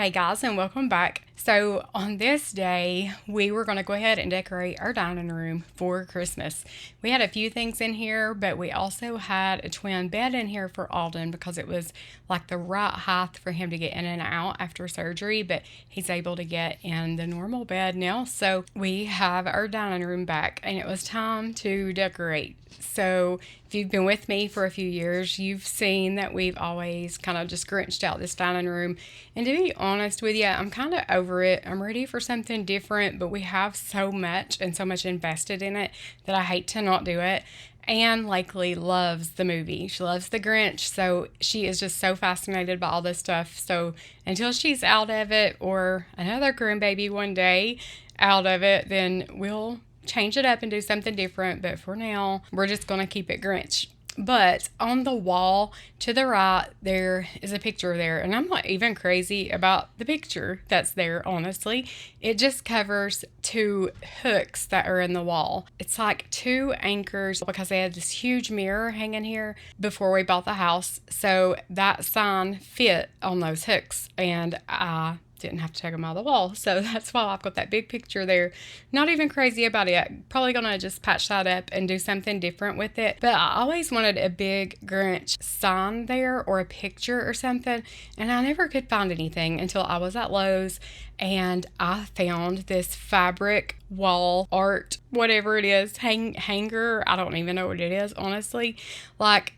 Hey guys, and welcome back. So on this day, we were going to go ahead and decorate our dining room for Christmas. We had a few things in here, but we also had a twin bed in here for Alden because it was like the right height for him to get in and out after surgery, but he's able to get in the normal bed now. So we have our dining room back, and it was time to decorate. So if you've been with me for a few years, you've seen that we've always kind of just Grinched out this dining room. And to be honest with you, I'm kind of over it. I'm ready for something different, but we have so much and so much invested in it that I hate to not do it. Anne likely loves the movie. She loves the Grinch, so she is just so fascinated by all this stuff. So until she's out of it, or another grandbaby one day out of it, then we'll change it up and do something different. But for now, we're just going to keep it Grinch. But on the wall to the right, there is a picture there. And I'm not even crazy about the picture that's there, honestly. It just covers two hooks that are in the wall. It's like two anchors because they had this huge mirror hanging here before we bought the house. So that sign fit on those hooks. And I didn't have to take them out of the wall, so that's why I've got that big picture there. Not even crazy about it. Probably gonna just patch that up and do something different with it, but I always wanted a big Grinch sign there or a picture or something, and I never could find anything until I was at Lowe's and I found this fabric wall art, whatever it is, hanger. I don't even know what it is, honestly. Like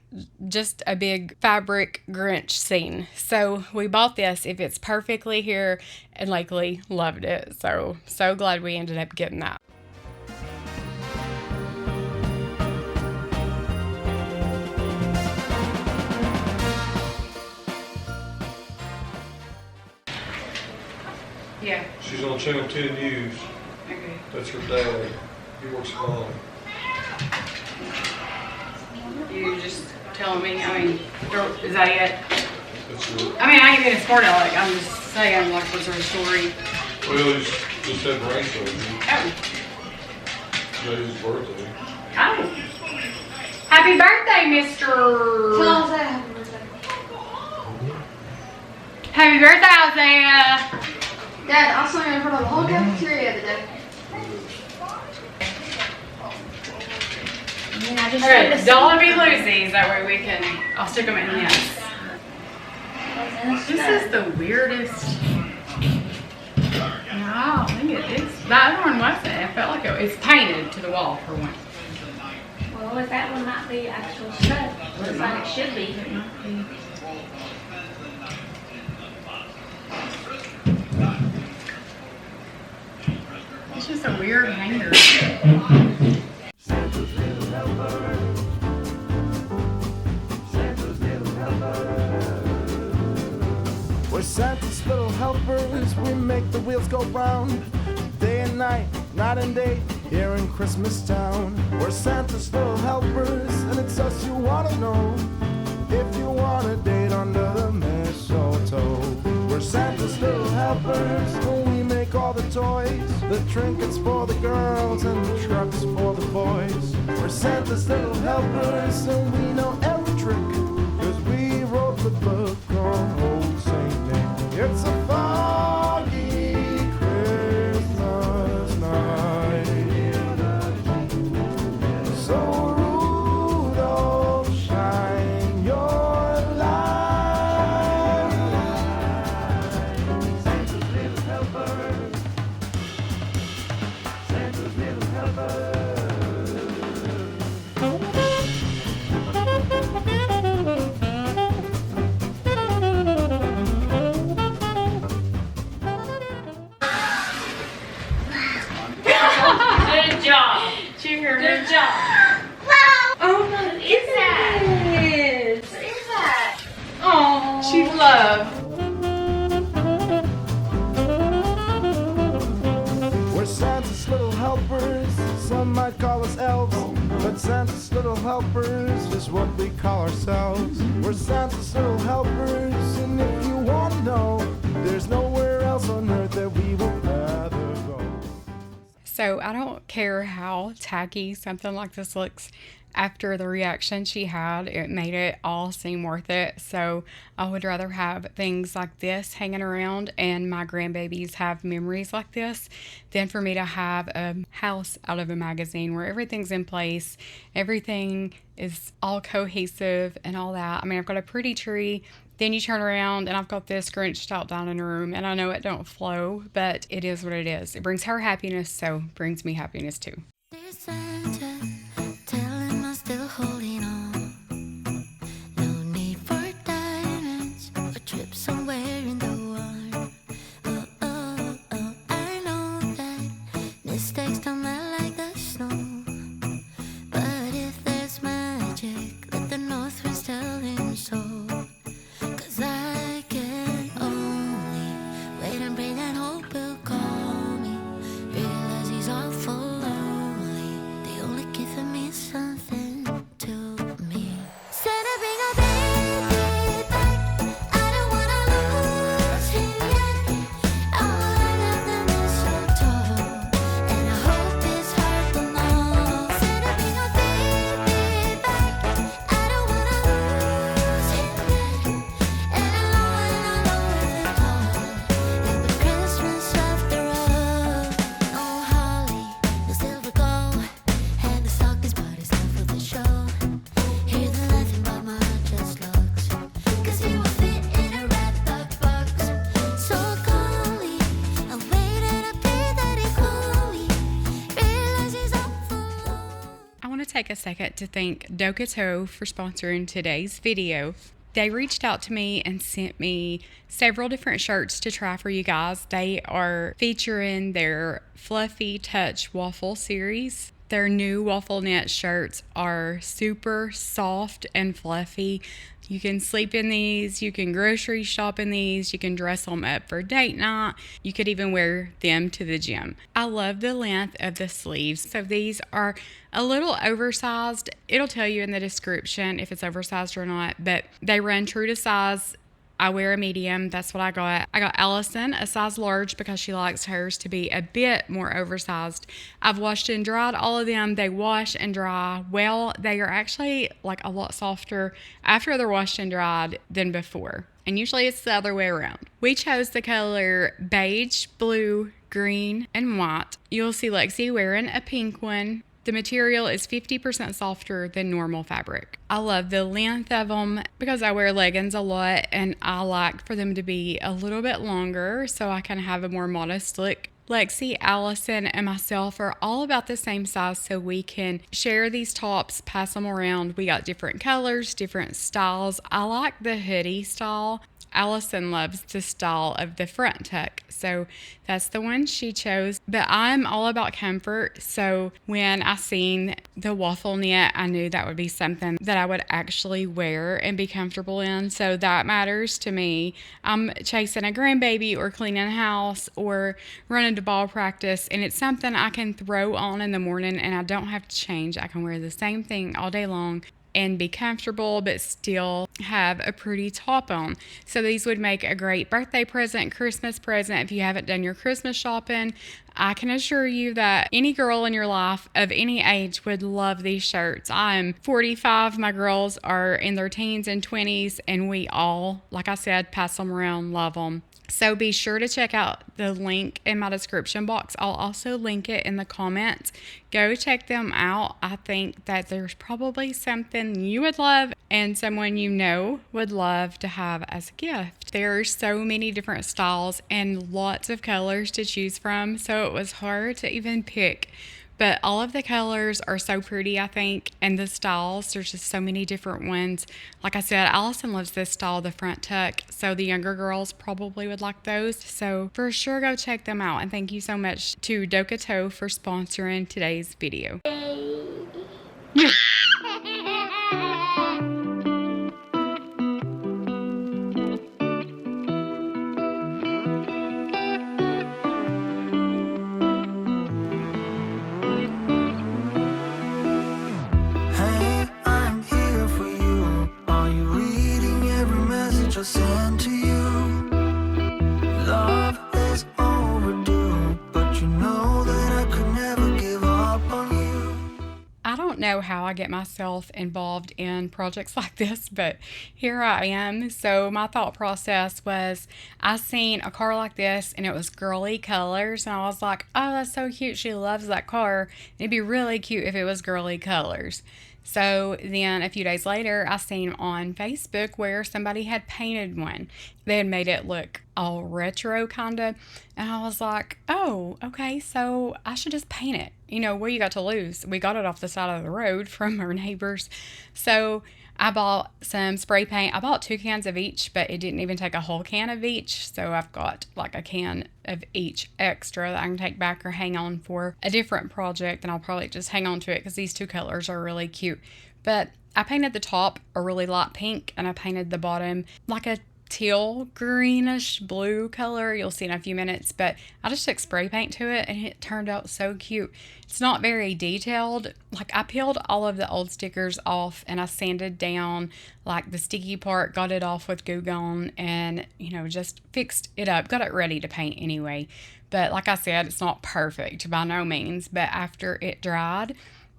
just a big fabric Grinch scene. So we bought this. It fits perfectly here, and likely loved it. So glad we ended up getting that. Yeah. She's on Channel 10 News. Okay. That's her dad. He works at home. You just telling me, is that it? That's it. I mean, I ain't being a sport aleck. I'm just saying, like, what's her story? Well, he's just had brain surgery. Oh. Today's his birthday. Oh. Happy birthday, Mr. Tell Isaiah happy birthday. Happy birthday, Isaiah. Dad, I saw you in front of the whole cafeteria today. Okay, don't let me lose these. That way we can, I'll stick them in the nest. This is the weirdest. No, I think it is. That one wasn't. I felt like it's painted to the wall for one. Well, that one might be actual stuff. Looks like it should be. It might be. It's just a weird hanger. Santa's little helper. Santa's little helper. We're Santa's little helpers. We make the wheels go round. Day and night, night and day, here in Christmas Town. We're Santa's little helpers, and it's us you want to know. If you want a date under the mistletoe. We're Santa's little helpers, and we make all the toys, the trinkets for the girls and the trucks for the boys. We're Santa's little helpers, and we know every trick, 'cause we wrote the book on old Saint Nick. It's a foggy Christmas night, so Rudolph, shine your light. Santa's little helper. Santa's little helper. Good job. Cheers. Good job. Oh, What is that? What is that? oh, she loved. We're Santa's little helpers, some might call us elves, but Santa's little helpers is what we call ourselves. We're Santa's little helpers, and if you want to know, there's nowhere else on earth that we would rather go. So I don't care how tacky something like this looks. after the reaction she had, it made it all seem worth it. So I would rather have things like this hanging around and my grandbabies have memories like this than for me to have a house out of a magazine where everything's in place, everything is all cohesive and all that. I mean, I've got a pretty tree. Then you turn around and I've got this Grinch out down in the room, and I know it don't flow, but it is what it is. It brings her happiness, so brings me happiness too. Dear Santa, tell him I'm still holding on. No need for diamonds or trips somewhere in the warm. Oh, oh, oh, I know that mistakes don't melt like the snow. But if there's magic, let the north winds tell him so. 'Cause I can only wait and pray that hope will call me. Realize he's awful lonely. The only gift of me is something to me. Santa, bring a baby back. I don't wanna lose him yet. I wanna love the mistletoe, and I hope his heart will know. Santa, bring a baby back. I don't wanna lose him yet. And I know it all. It was Christmas after all. No holly, no silver gold, and the stockings, but it's not for the show. Hear the laughing, but my heart just looks, 'cause he will fit in a wrapped-up box. So calmly, I wait and I pray that he call me. Realize he's awful lonely. I want to take a second to thank Dokotoo for sponsoring today's video. They reached out to me and sent me several different shirts to try for you guys. They are featuring their Fluffy Touch Waffle series. Their new waffle knit shirts are super soft and fluffy. You can sleep in these, you can grocery shop in these, you can dress them up for date night, you could even wear them to the gym. I love the length of the sleeves. So these are a little oversized. It'll tell you in the description if it's oversized or not, but they run true to size. I wear a medium. That's what I got. I got Allison a size large because she likes hers to be a bit more oversized. I've washed and dried all of them. They wash and dry well. They are actually like a lot softer after they're washed and dried than before. And usually it's the other way around. We chose the color beige, blue, green, and white. You'll see Lexi wearing a pink one. The material is 50% softer than normal fabric. I love the length of them because I wear leggings a lot and I like for them to be a little bit longer so I can have a more modest look. Lexi, Allison, and myself are all about the same size so we can share these tops, pass them around. We got different colors, different styles. I like the hoodie style. Allison loves the style of the front tuck, so that's the one she chose. But I'm all about comfort, so when I seen the waffle knit, I knew that would be something that I would actually wear and be comfortable in, so that matters to me. I'm chasing a grandbaby or cleaning a house or running to ball practice, and it's something I can throw on in the morning and I don't have to change. I can wear the same thing all day long and be comfortable but still have a pretty top on. So these would make a great birthday present, Christmas present. If you haven't done your Christmas shopping, I can assure you that any girl in your life of any age would love these shirts. I'm 45, my girls are in their teens and 20s, and we all, like I said, pass them around, love them. So be sure to check out the link in my description box. I'll also link it in the comments. Go check them out. I think that there's probably something you would love and someone you know would love to have as a gift. There are so many different styles and lots of colors to choose from, so it was hard to even pick. But all of the colors are so pretty, I think, and the styles, there's just so many different ones. Like I said, Allison loves this style, the front tuck, so the younger girls probably would like those. So for sure, go check them out. And thank you so much to Dokotoo for sponsoring today's video. Send to you. Love is overdue, but you know that I could never give up on you. know how I get myself involved in projects like this, but here I am. So my thought process was, I seen a car like this and it was girly colors, and I was like, oh, that's so cute. She loves that car. It'd be really cute if it was girly colors. So then a few days later, I seen on Facebook where somebody had painted one. They had made it look all retro kind of. And I was like, oh, okay, so I should just paint it. You know, what you got to lose? We got it off the side of the road from our neighbors. So I bought some spray paint. I bought 2 cans of each, but it didn't even take a whole can of each. So I've got like a can of each extra that I can take back or hang on for a different project. And I'll probably just hang on to it because these 2 colors are really cute. But I painted the top a really light pink, and I painted the bottom like a teal greenish blue color. You'll see in a few minutes, but I just took spray paint to it and it turned out so cute. It's not very detailed. Like, I peeled all of the old stickers off and I sanded down like the sticky part, got it off with Goo Gone, and just fixed it up, got it ready to paint anyway. But like I said, it's not perfect by no means. But after it dried,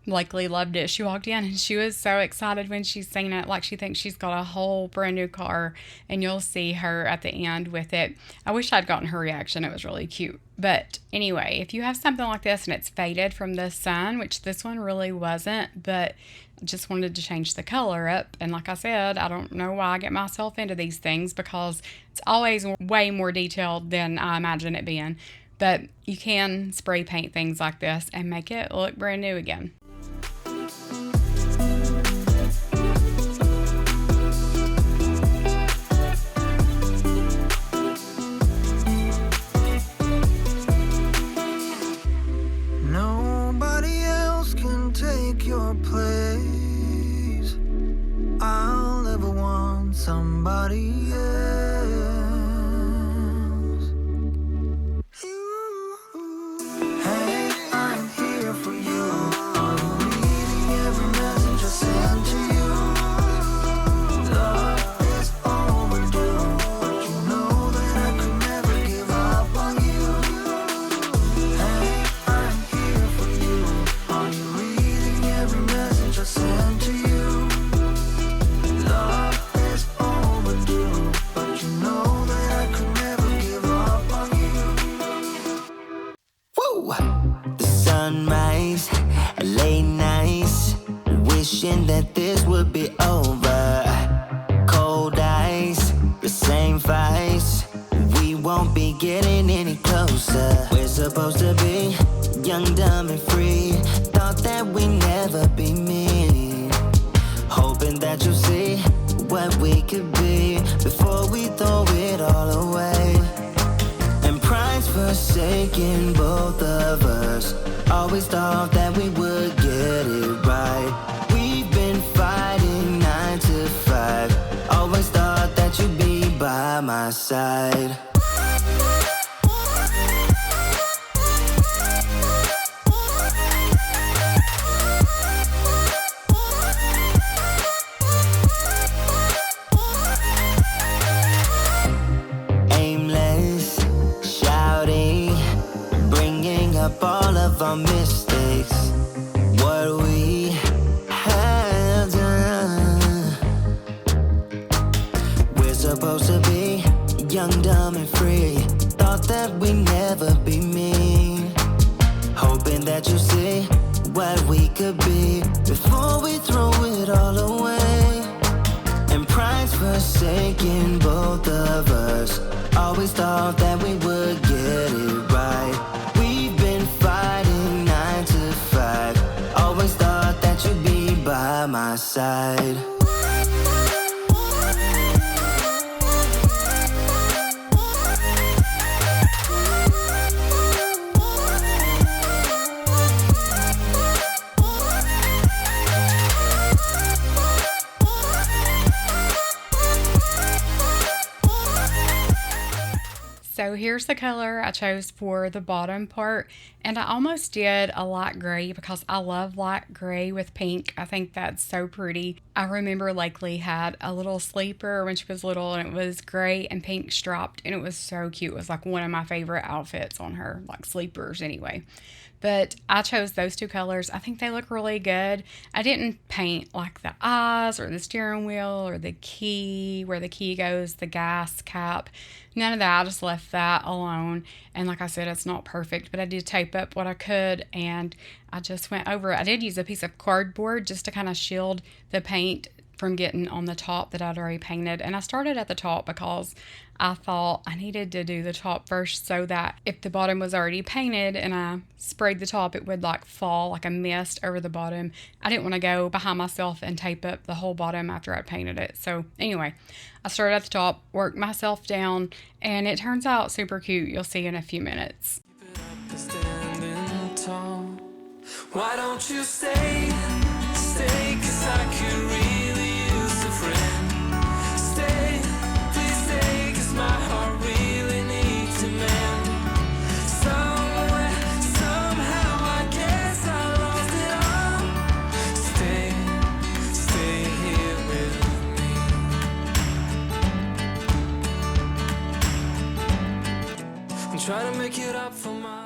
Blakely loved it. She walked in and she was so excited when she's seen it. Like, she thinks she's got a whole brand new car, and you'll see her at the end with it. I wish I'd gotten her reaction. It was really cute. But anyway, if you have something like this and it's faded from the sun, which this one really wasn't, but just wanted to change the color up. And like I said, I don't know why I get myself into these things, because it's always way more detailed than I imagine it being. But you can spray paint things like this and make it look brand new again. Nobody else can take your place. I'll ever want somebody else. Hey, I'm here for you. I'm reading every message I send to you. Love is overdue, but you know that I could never give up on you. Hey, I'm here for you. Are you reading every message I send to you? Love is overdue, but you know that I could never give up on you. Woo! The sunrise, late nights, wishing that this would be over. Cold eyes, the same fights. We won't be getting any closer. We're supposed to be young, dumb, and free. Thought that we'd never be mean. Hoping that you'll see what we could be before we throw it all away. And pride's forsaken both of us. Always thought that we would get it right. We've been fighting 9 to 5. Always thought that you'd be by my side. Aimless, shouting, bringing up all of our mistakes. What we have done. We're supposed to be young, dumb, and free. Thought that we'd never be mean. Hoping that you see what we could be before we throw it all away. And pride's forsaken both of us. Always thought that we would get it right. We've been fighting 9 to 5. Always thought that you'd be by my side. So here's the color I chose for the bottom part, and I almost did a light gray because I love light gray with pink. I think that's so pretty. I remember Lakely had a little sleeper when she was little, and it was gray and pink striped, and it was so cute. It was like one of my favorite outfits on her, like sleepers anyway. But I chose those two colors. I think they look really good. I didn't paint like the eyes or the steering wheel or the key, where the key goes, the gas cap. None of that. I just left that alone. And like I said, it's not perfect, but I did tape up what I could, and I just went over it. I did use a piece of cardboard just to kind of shield the paint from getting on the top that I'd already painted. And I started at the top because I thought I needed to do the top first, so that if the bottom was already painted and I sprayed the top, it would like fall like a mist over the bottom. I didn't want to go behind myself and tape up the whole bottom after I painted it. So anyway, I started at the top, worked myself down, and it turns out super cute. You'll see in a few minutes. Why don't you stay, 'cause I could really use a friend. Stay, please stay, 'cause my heart really needs a man. Somewhere, somehow, I guess I lost it all. Stay here with me. I'm trying to make it up for my...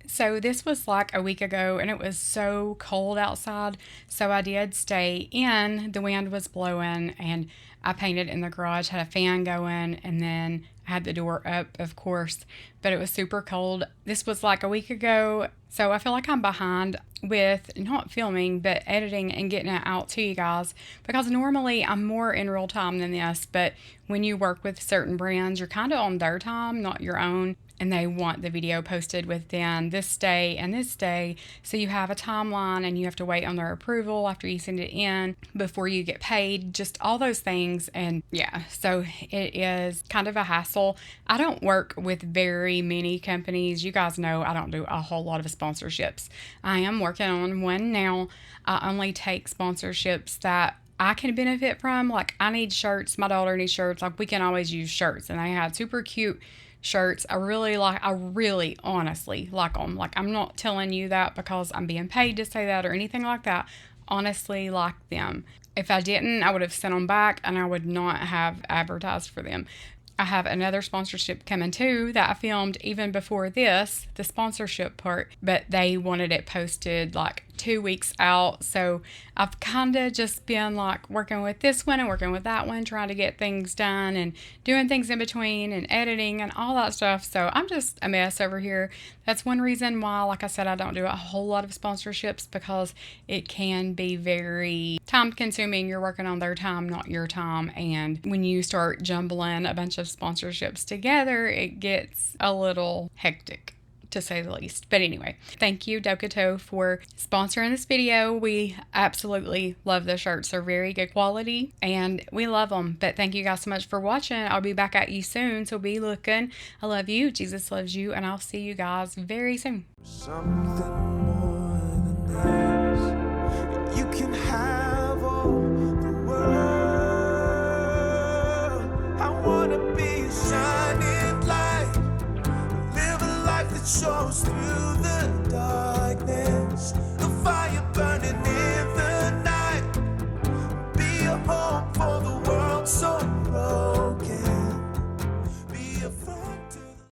So this was like a week ago, and it was so cold outside, so I did stay in. The wind was blowing, and I painted in the garage, had a fan going, and then I had the door up, of course, but it was super cold. This was like a week ago, so I feel like I'm behind with not filming, but editing and getting it out to you guys, because normally I'm more in real time than this, but when you work with certain brands, you're kind of on their time, not your own. And they want the video posted within this day and this day. So you have a timeline, and you have to wait on their approval after you send it in before you get paid, just all those things. And yeah, so it is kind of a hassle. I don't work with very many companies. You guys know I don't do a whole lot of sponsorships. I am working on one now. I only take sponsorships that I can benefit from. Like, I need shirts. My daughter needs shirts. Like, we can always use shirts. And they had super cute shirts. I really honestly like them. Like, I'm not telling you that because I'm being paid to say that or anything like that. Honestly like them. If I didn't, I would have sent them back, and I would not have advertised for them. I have another sponsorship coming too that I filmed even before this, the sponsorship part, but they wanted it posted like 2 weeks out. So I've kind of just been like working with this one and working with that one, trying to get things done and doing things in between and editing and all that stuff. So I'm just a mess over here. That's one reason why, like I said, I don't do a whole lot of sponsorships, because it can be very time consuming. You're working on their time, not your time. And when you start jumbling a bunch of sponsorships together, it gets a little hectic, to say the least. But anyway, thank you, Dokotoo, for sponsoring this video. We absolutely love the shirts. They're very good quality, and we love them. But thank you guys so much for watching. I'll be back at you soon, so be looking. I love you. Jesus loves you, and I'll see you guys very soon. Something more than this. You can have all the world. I wanna be a shining light, live a life that shows through the